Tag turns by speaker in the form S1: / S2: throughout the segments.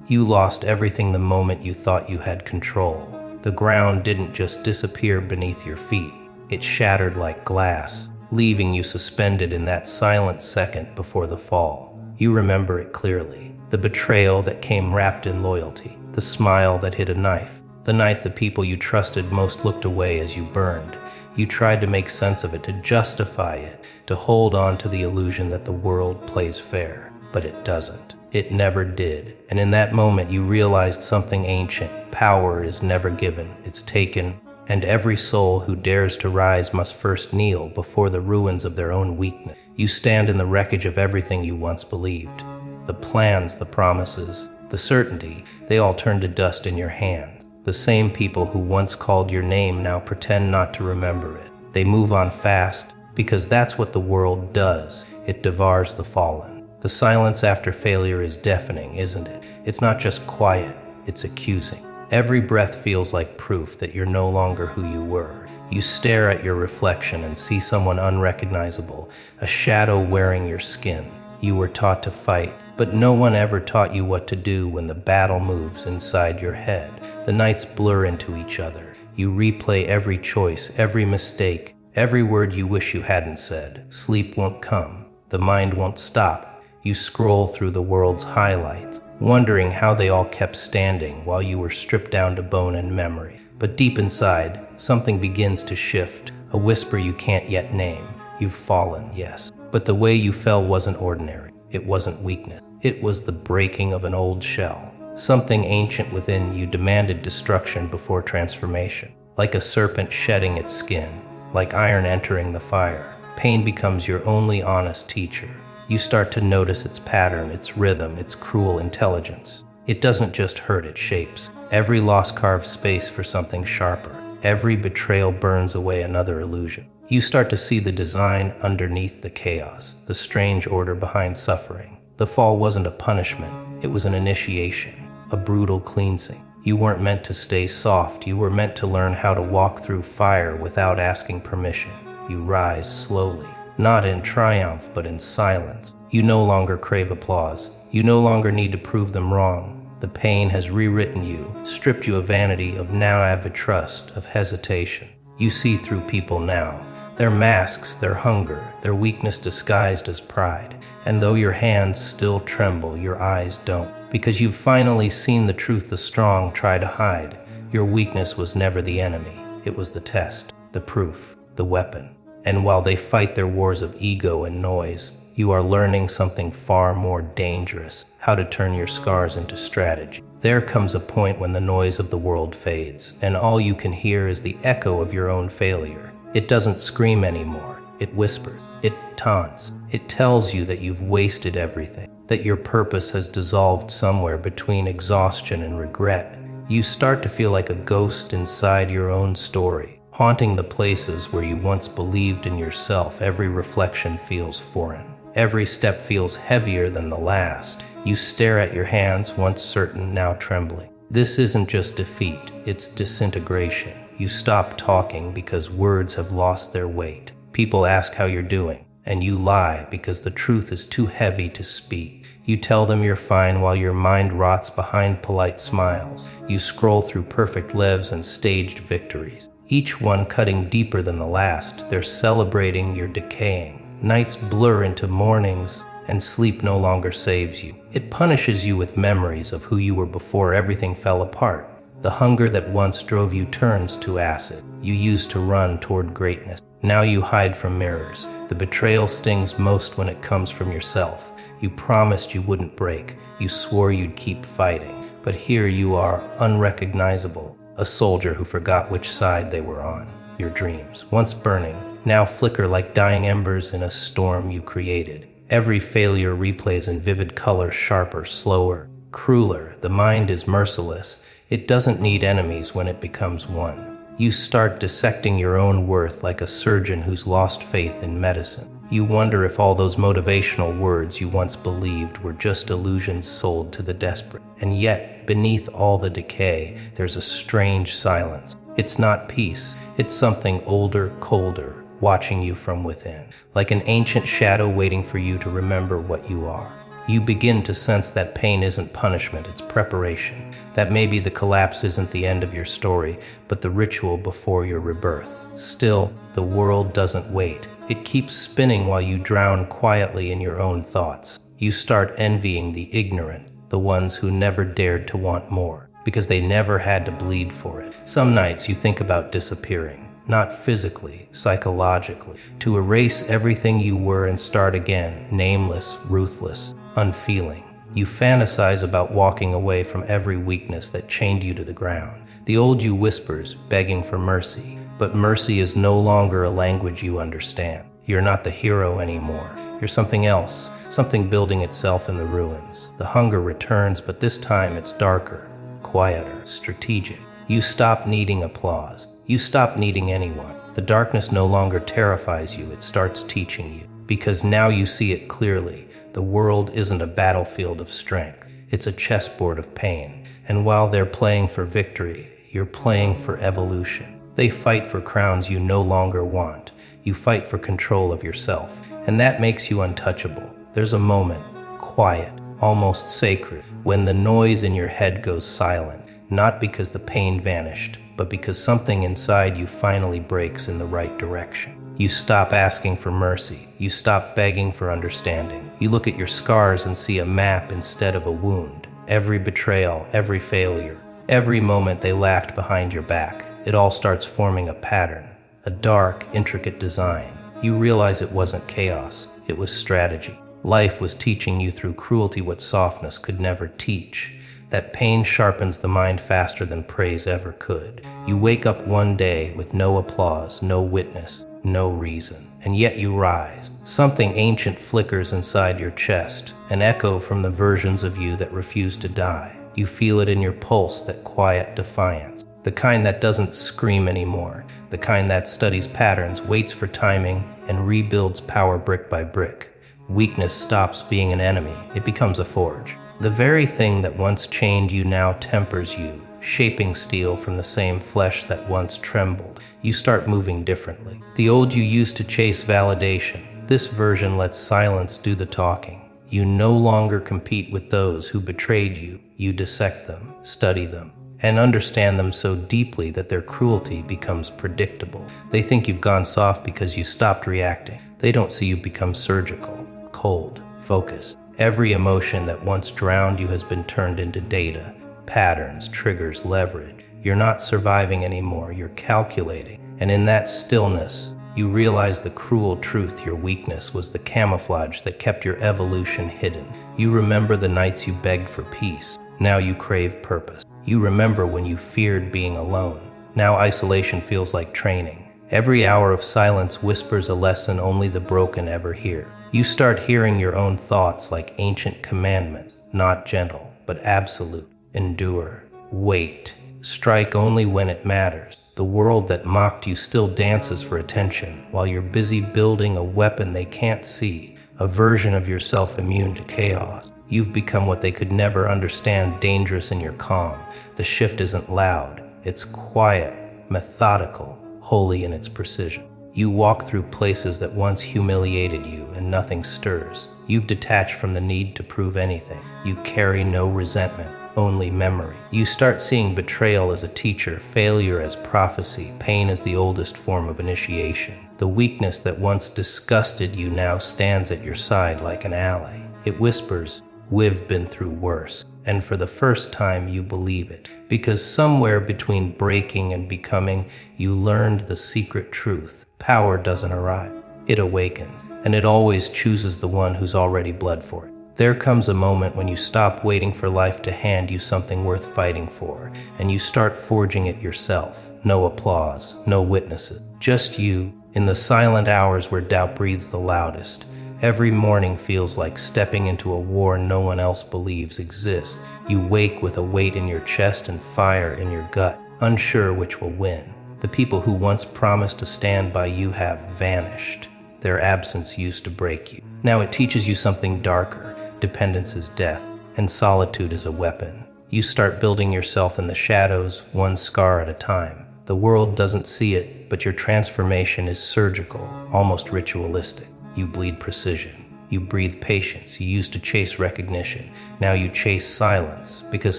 S1: You lost everything the moment you thought you had control. The ground didn't just disappear beneath your feet, it shattered like glass, leaving you suspended in that silent second before the fall. You remember it clearly. The betrayal that came wrapped in loyalty, the smile that hid a knife, the night the people you trusted most looked away as you burned. You tried to make sense of it, to justify it, to hold on to the illusion that the world plays fair. But it doesn't. It never did. And in that moment you realized something ancient. Power is never given, it's taken. And every soul who dares to rise must first kneel before the ruins of their own weakness. You stand in the wreckage of everything you once believed. The plans, the promises, the certainty, they all turn to dust in your hands. The same people who once called your name now pretend not to remember it. They move on fast, because that's what the world does. It devours the fallen. The silence after failure is deafening, isn't it? It's not just quiet, it's accusing. Every breath feels like proof that you're no longer who you were. You stare at your reflection and see someone unrecognizable, a shadow wearing your skin. You were taught to fight, but no one ever taught you what to do when the battle moves inside your head. The nights blur into each other. You replay every choice, every mistake, every word you wish you hadn't said. Sleep won't come. The mind won't stop. You scroll through the world's highlights, wondering how they all kept standing while you were stripped down to bone and memory. But deep inside, something begins to shift, a whisper you can't yet name. You've fallen, yes. But the way you fell wasn't ordinary. It wasn't weakness. It was the breaking of an old shell. Something ancient within you demanded destruction before transformation. Like a serpent shedding its skin, like iron entering the fire. Pain becomes your only honest teacher. You start to notice its pattern, its rhythm, its cruel intelligence. It doesn't just hurt, it shapes. Every loss carves space for something sharper. Every betrayal burns away another illusion. You start to see the design underneath the chaos, the strange order behind suffering. The fall wasn't a punishment, it was an initiation, a brutal cleansing. You weren't meant to stay soft, you were meant to learn how to walk through fire without asking permission. You rise slowly, not in triumph but in silence. You no longer crave applause, you no longer need to prove them wrong. The pain has rewritten you, stripped you of vanity, of avid trust, of hesitation. You see through people now. Their masks, their hunger, their weakness disguised as pride. And though your hands still tremble, your eyes don't. Because you've finally seen the truth the strong try to hide. Your weakness was never the enemy. It was the test, the proof, the weapon. And while they fight their wars of ego and noise, you are learning something far more dangerous, how to turn your scars into strategy. There comes a point when the noise of the world fades, and all you can hear is the echo of your own failure. It doesn't scream anymore, it whispers, it taunts. It tells you that you've wasted everything, that your purpose has dissolved somewhere between exhaustion and regret. You start to feel like a ghost inside your own story, haunting the places where you once believed in yourself. Every reflection feels foreign. Every step feels heavier than the last. You stare at your hands, once certain, now trembling. This isn't just defeat, it's disintegration. You stop talking because words have lost their weight. People ask how you're doing, and you lie because the truth is too heavy to speak. You tell them you're fine while your mind rots behind polite smiles. You scroll through perfect lives and staged victories, each one cutting deeper than the last. They're celebrating your decaying. Nights blur into mornings, and sleep no longer saves you. It punishes you with memories of who you were before everything fell apart. The hunger that once drove you turns to acid. You used to run toward greatness. Now you hide from mirrors. The betrayal stings most when it comes from yourself. You promised you wouldn't break. You swore you'd keep fighting. But here you are, unrecognizable. A soldier who forgot which side they were on. Your dreams, once burning, now flicker like dying embers in a storm you created. Every failure replays in vivid color, sharper, slower, crueler. The mind is merciless. It doesn't need enemies when it becomes one. You start dissecting your own worth like a surgeon who's lost faith in medicine. You wonder if all those motivational words you once believed were just illusions sold to the desperate. And yet, beneath all the decay, there's a strange silence. It's not peace. It's something older, colder, watching you from within, like an ancient shadow waiting for you to remember what you are. You begin to sense that pain isn't punishment, it's preparation. That maybe the collapse isn't the end of your story, but the ritual before your rebirth. Still, the world doesn't wait. It keeps spinning while you drown quietly in your own thoughts. You start envying the ignorant, the ones who never dared to want more, because they never had to bleed for it. Some nights you think about disappearing. Not physically, psychologically, to erase everything you were and start again, nameless, ruthless, unfeeling. You fantasize about walking away from every weakness that chained you to the ground. The old you whispers, begging for mercy, but mercy is no longer a language you understand. You're not the hero anymore. You're something else, something building itself in the ruins. The hunger returns, but this time it's darker, quieter, strategic. You stop needing applause. You stop needing anyone. The darkness no longer terrifies you, it starts teaching you. Because now you see it clearly. The world isn't a battlefield of strength. It's a chessboard of pain. And while they're playing for victory, you're playing for evolution. They fight for crowns you no longer want. You fight for control of yourself. And that makes you untouchable. There's a moment, quiet, almost sacred, when the noise in your head goes silent. Not because the pain vanished, but because something inside you finally breaks in the right direction. You stop asking for mercy. You stop begging for understanding. You look at your scars and see a map instead of a wound. Every betrayal, every failure, every moment they laughed behind your back, it all starts forming a pattern, a dark, intricate design. You realize it wasn't chaos, it was strategy. Life was teaching you through cruelty what softness could never teach. That pain sharpens the mind faster than praise ever could. You wake up one day with no applause, no witness, no reason, and yet you rise. Something ancient flickers inside your chest, an echo from the versions of you that refuse to die. You feel it in your pulse, that quiet defiance, the kind that doesn't scream anymore, the kind that studies patterns, waits for timing, and rebuilds power brick by brick. Weakness stops being an enemy, it becomes a forge. The very thing that once chained you now tempers you, shaping steel from the same flesh that once trembled. You start moving differently. The old you used to chase validation. This version lets silence do the talking. You no longer compete with those who betrayed you. You dissect them, study them, and understand them so deeply that their cruelty becomes predictable. They think you've gone soft because you stopped reacting. They don't see you become surgical, cold, focused. Every emotion that once drowned you has been turned into data, patterns, triggers, leverage. You're not surviving anymore, you're calculating. And in that stillness, you realize the cruel truth: your weakness was the camouflage that kept your evolution hidden. You remember the nights you begged for peace. Now you crave purpose. You remember when you feared being alone. Now isolation feels like training. Every hour of silence whispers a lesson only the broken ever hear. You start hearing your own thoughts like ancient commandments, not gentle, but absolute. Endure, wait, strike only when it matters. The world that mocked you still dances for attention, while you're busy building a weapon they can't see, a version of yourself immune to chaos. You've become what they could never understand, dangerous in your calm. The shift isn't loud, it's quiet, methodical, holy in its precision. You walk through places that once humiliated you and nothing stirs. You've detached from the need to prove anything. You carry no resentment, only memory. You start seeing betrayal as a teacher, failure as prophecy, pain as the oldest form of initiation. The weakness that once disgusted you now stands at your side like an ally. It whispers, "We've been through worse." And for the first time you believe it, because somewhere between breaking and becoming, you learned the secret truth. Power doesn't arrive, it awakens, and it always chooses the one who's already bled for it. There comes a moment when you stop waiting for life to hand you something worth fighting for, and you start forging it yourself. No applause, no witnesses, just you, in the silent hours where doubt breathes the loudest. Every morning feels like stepping into a war no one else believes exists. You wake with a weight in your chest and fire in your gut, unsure which will win. The people who once promised to stand by you have vanished. Their absence used to break you. Now it teaches you something darker. Dependence is death, and solitude is a weapon. You start building yourself in the shadows, one scar at a time. The world doesn't see it, but your transformation is surgical, almost ritualistic. You bleed precision. You breathe patience. You used to chase recognition. Now you chase silence, because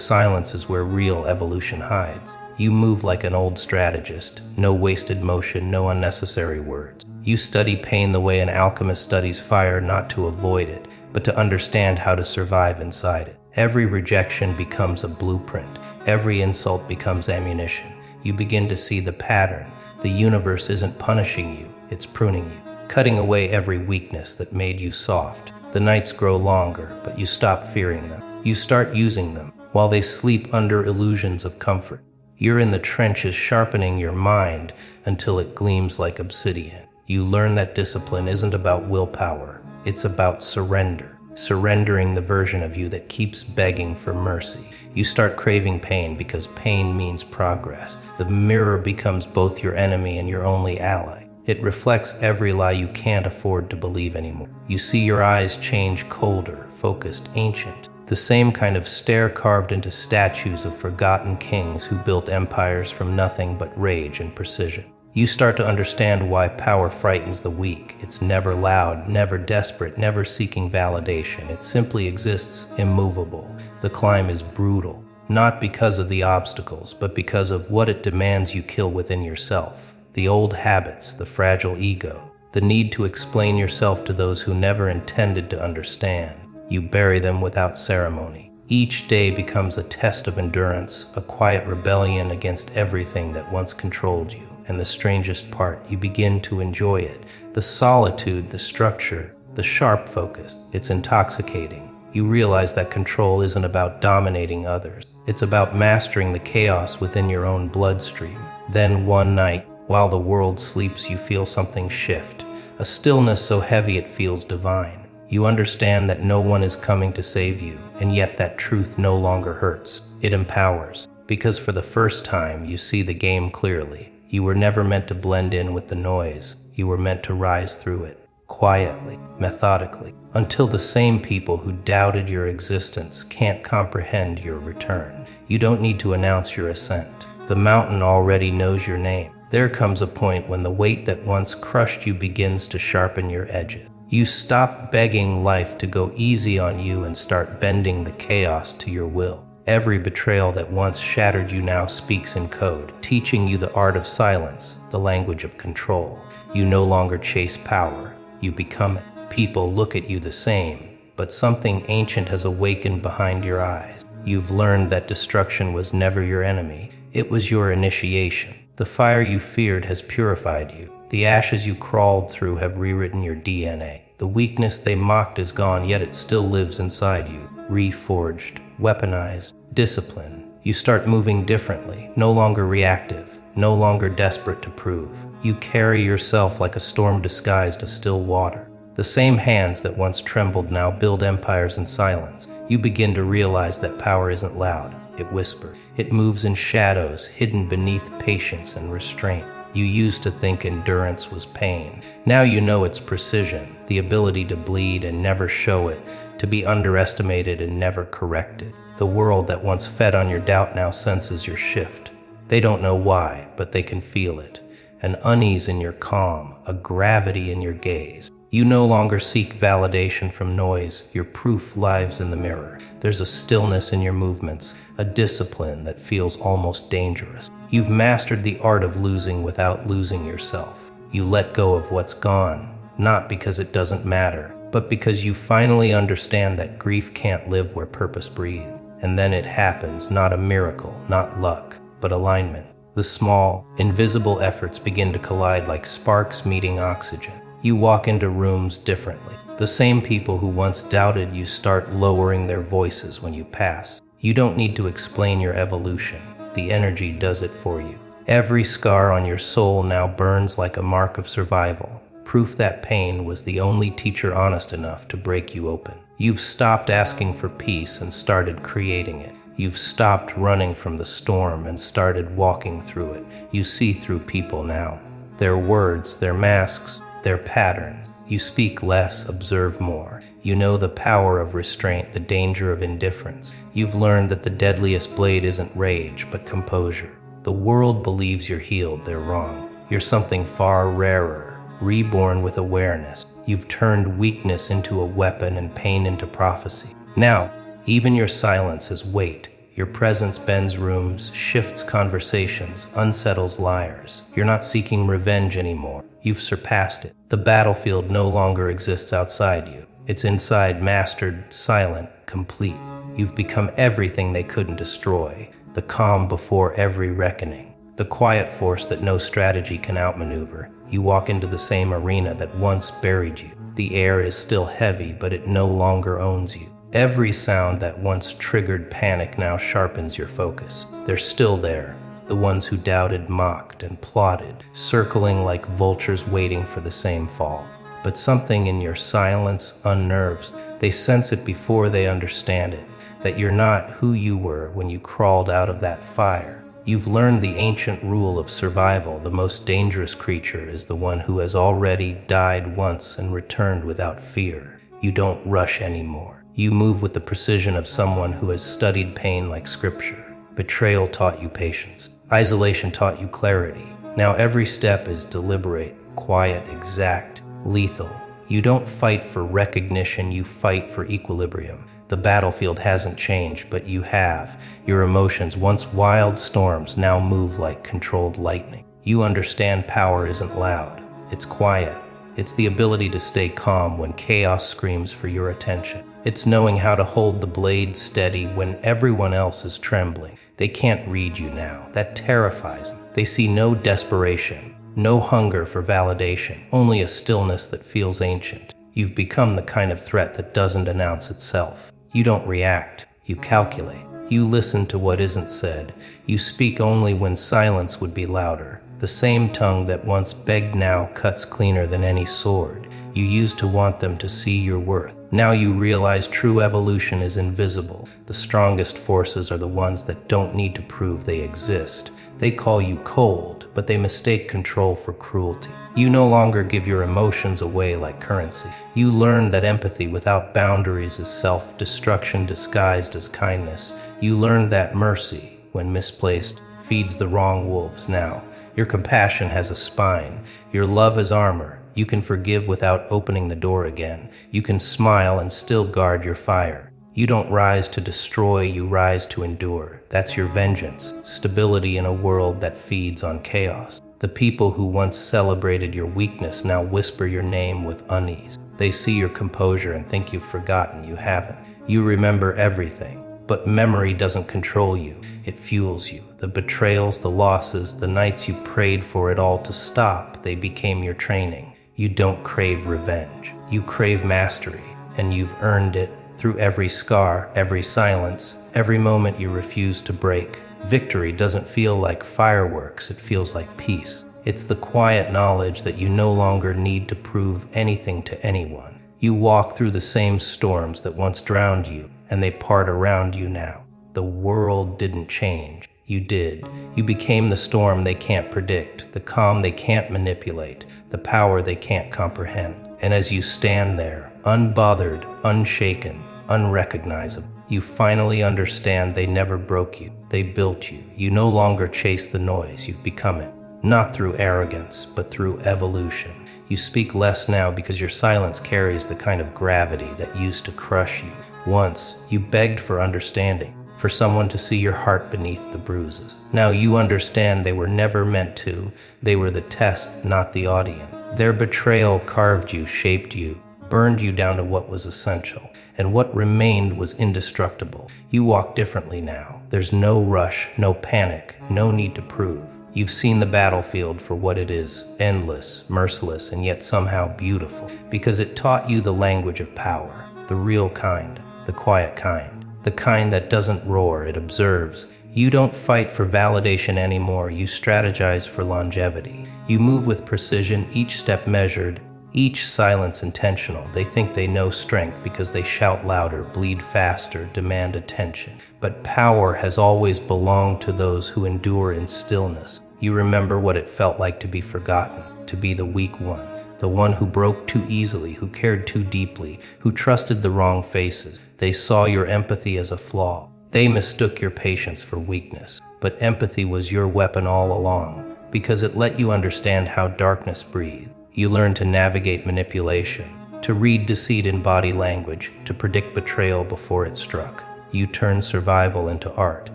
S1: silence is where real evolution hides. You move like an old strategist. No wasted motion, no unnecessary words. You study pain the way an alchemist studies fire, not to avoid it, but to understand how to survive inside it. Every rejection becomes a blueprint. Every insult becomes ammunition. You begin to see the pattern. The universe isn't punishing you, it's pruning you, cutting away every weakness that made you soft. The nights grow longer, but you stop fearing them. You start using them, while they sleep under illusions of comfort. You're in the trenches sharpening your mind until it gleams like obsidian. You learn that discipline isn't about willpower, it's about surrender. Surrendering the version of you that keeps begging for mercy. You start craving pain because pain means progress. The mirror becomes both your enemy and your only ally. It reflects every lie you can't afford to believe anymore. You see your eyes change colder, focused, ancient. The same kind of stare carved into statues of forgotten kings who built empires from nothing but rage and precision. You start to understand why power frightens the weak. It's never loud, never desperate, never seeking validation. It simply exists, immovable. The climb is brutal, not because of the obstacles, but because of what it demands you kill within yourself. The old habits, the fragile ego, the need to explain yourself to those who never intended to understand. You bury them without ceremony. Each day becomes a test of endurance, a quiet rebellion against everything that once controlled you. And the strangest part, you begin to enjoy it. The solitude, the structure, the sharp focus. It's intoxicating. You realize that control isn't about dominating others. It's about mastering the chaos within your own bloodstream. Then one night, while the world sleeps, you feel something shift. A stillness so heavy it feels divine. You understand that no one is coming to save you, and yet that truth no longer hurts. It empowers. Because for the first time, you see the game clearly. You were never meant to blend in with the noise. You were meant to rise through it, quietly, methodically, until the same people who doubted your existence can't comprehend your return. You don't need to announce your ascent. The mountain already knows your name. There comes a point when the weight that once crushed you begins to sharpen your edges. You stop begging life to go easy on you and start bending the chaos to your will. Every betrayal that once shattered you now speaks in code, teaching you the art of silence, the language of control. You no longer chase power, you become it. People look at you the same, but something ancient has awakened behind your eyes. You've learned that destruction was never your enemy, it was your initiation. The fire you feared has purified you. The ashes you crawled through have rewritten your DNA. The weakness they mocked is gone, yet it still lives inside you, reforged, weaponized, discipline. You start moving differently, no longer reactive, no longer desperate to prove. You carry yourself like a storm disguised as still water. The same hands that once trembled now build empires in silence. You begin to realize that power isn't loud, it whispers. It moves in shadows, hidden beneath patience and restraint. You used to think endurance was pain. Now you know it's precision, the ability to bleed and never show it, to be underestimated and never corrected. The world that once fed on your doubt now senses your shift. They don't know why, but they can feel it. An unease in your calm, a gravity in your gaze. You no longer seek validation from noise. Your proof lies in the mirror. There's a stillness in your movements, a discipline that feels almost dangerous. You've mastered the art of losing without losing yourself. You let go of what's gone, not because it doesn't matter, but because you finally understand that grief can't live where purpose breathes. And then it happens, not a miracle, not luck, but alignment. The small, invisible efforts begin to collide like sparks meeting oxygen. You walk into rooms differently. The same people who once doubted you start lowering their voices when you pass. You don't need to explain your evolution. The energy does it for you. Every scar on your soul now burns like a mark of survival, proof that pain was the only teacher honest enough to break you open. You've stopped asking for peace and started creating it. You've stopped running from the storm and started walking through it. You see through people now. Their words, their masks, their patterns. You speak less, observe more. You know the power of restraint, the danger of indifference. You've learned that the deadliest blade isn't rage, but composure. The world believes you're healed, they're wrong. You're something far rarer, reborn with awareness. You've turned weakness into a weapon and pain into prophecy. Now, even your silence is weight. Your presence bends rooms, shifts conversations, unsettles liars. You're not seeking revenge anymore. You've surpassed it. The battlefield no longer exists outside you. It's inside, mastered, silent, complete. You've become everything they couldn't destroy. The calm before every reckoning. The quiet force that no strategy can outmaneuver. You walk into the same arena that once buried you. The air is still heavy, but it no longer owns you. Every sound that once triggered panic now sharpens your focus. They're still there, the ones who doubted, mocked, and plotted, circling like vultures waiting for the same fall. But something in your silence unnerves. They sense it before they understand it, that you're not who you were when you crawled out of that fire. You've learned the ancient rule of survival. The most dangerous creature is the one who has already died once and returned without fear. You don't rush anymore. You move with the precision of someone who has studied pain like scripture. Betrayal taught you patience. Isolation taught you clarity. Now every step is deliberate, quiet, exact, lethal. You don't fight for recognition, you fight for equilibrium. The battlefield hasn't changed, but you have. Your emotions, once wild storms, now move like controlled lightning. You understand power isn't loud, it's quiet. It's the ability to stay calm when chaos screams for your attention. It's knowing how to hold the blade steady when everyone else is trembling. They can't read you now. That terrifies them. They see no desperation, no hunger for validation, only a stillness that feels ancient. You've become the kind of threat that doesn't announce itself. You don't react, you calculate. You listen to what isn't said. You speak only when silence would be louder. The same tongue that once begged now cuts cleaner than any sword. You used to want them to see your worth. Now you realize true evolution is invisible. The strongest forces are the ones that don't need to prove they exist. They call you cold, but they mistake control for cruelty. You no longer give your emotions away like currency. You learn that empathy without boundaries is self-destruction disguised as kindness. You learn that mercy, when misplaced, feeds the wrong wolves. Now, your compassion has a spine. Your love is armor. You can forgive without opening the door again. You can smile and still guard your fire. You don't rise to destroy, you rise to endure. That's your vengeance, stability in a world that feeds on chaos. The people who once celebrated your weakness now whisper your name with unease. They see your composure and think you've forgotten. You haven't. You remember everything. But memory doesn't control you, it fuels you. The betrayals, the losses, the nights you prayed for it all to stop, they became your training. You don't crave revenge, you crave mastery, and you've earned it through every scar, every silence, every moment you refuse to break. Victory doesn't feel like fireworks, it feels like peace. It's the quiet knowledge that you no longer need to prove anything to anyone. You walk through the same storms that once drowned you, and they part around you now. The world didn't change. You did. You became the storm they can't predict, the calm they can't manipulate, the power they can't comprehend. And as you stand there, unbothered, unshaken, unrecognizable, you finally understand they never broke you. They built you. You no longer chase the noise. You've become it. Not through arrogance, but through evolution. You speak less now because your silence carries the kind of gravity that used to crush you. Once, you begged for understanding, for someone to see your heart beneath the bruises. Now you understand they were never meant to. They were the test, not the audience. Their betrayal carved you, shaped you, burned you down to what was essential, and what remained was indestructible. You walk differently now. There's no rush, no panic, no need to prove. You've seen the battlefield for what it is, endless, merciless, and yet somehow beautiful, because it taught you the language of power, the real kind, the quiet kind, the kind that doesn't roar, it observes. You don't fight for validation anymore, you strategize for longevity. You move with precision, each step measured, each silence intentional. They think they know strength because they shout louder, bleed faster, demand attention. But power has always belonged to those who endure in stillness. You remember what it felt like to be forgotten, to be the weak one, the one who broke too easily, who cared too deeply, who trusted the wrong faces. They saw your empathy as a flaw. They mistook your patience for weakness. But empathy was your weapon all along, because it let you understand how darkness breathed. You learned to navigate manipulation, to read deceit in body language, to predict betrayal before it struck. You turned survival into art.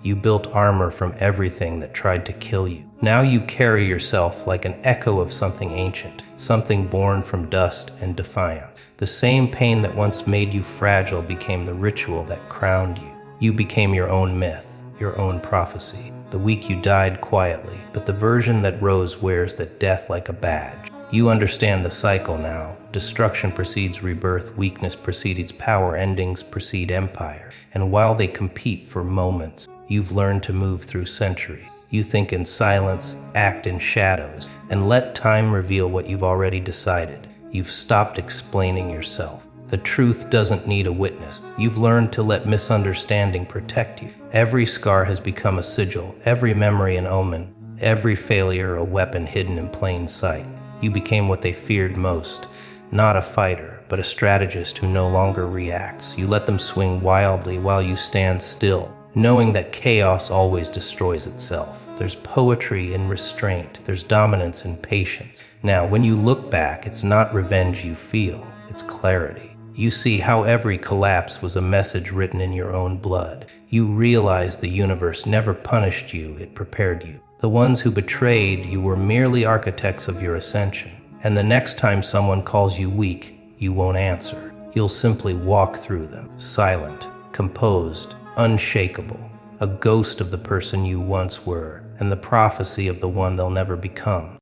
S1: You built armor from everything that tried to kill you. Now you carry yourself like an echo of something ancient, something born from dust and defiance. The same pain that once made you fragile became the ritual that crowned you. You became your own myth, your own prophecy. The week you died quietly, but the version that rose wears that death like a badge. You understand the cycle now. Destruction precedes rebirth, weakness precedes power, endings precede empire. And while they compete for moments, you've learned to move through centuries. You think in silence, act in shadows, and let time reveal what you've already decided. You've stopped explaining yourself. The truth doesn't need a witness. You've learned to let misunderstanding protect you. Every scar has become a sigil, every memory an omen, every failure a weapon hidden in plain sight. You became what they feared most, not a fighter, but a strategist who no longer reacts. You let them swing wildly while you stand still, knowing that chaos always destroys itself. There's poetry in restraint, there's dominance in patience. Now, when you look back, it's not revenge you feel, it's clarity. You see how every collapse was a message written in your own blood. You realize the universe never punished you, it prepared you. The ones who betrayed you were merely architects of your ascension. And the next time someone calls you weak, you won't answer. You'll simply walk through them, silent, composed, unshakable, a ghost of the person you once were, and the prophecy of the one they'll never become.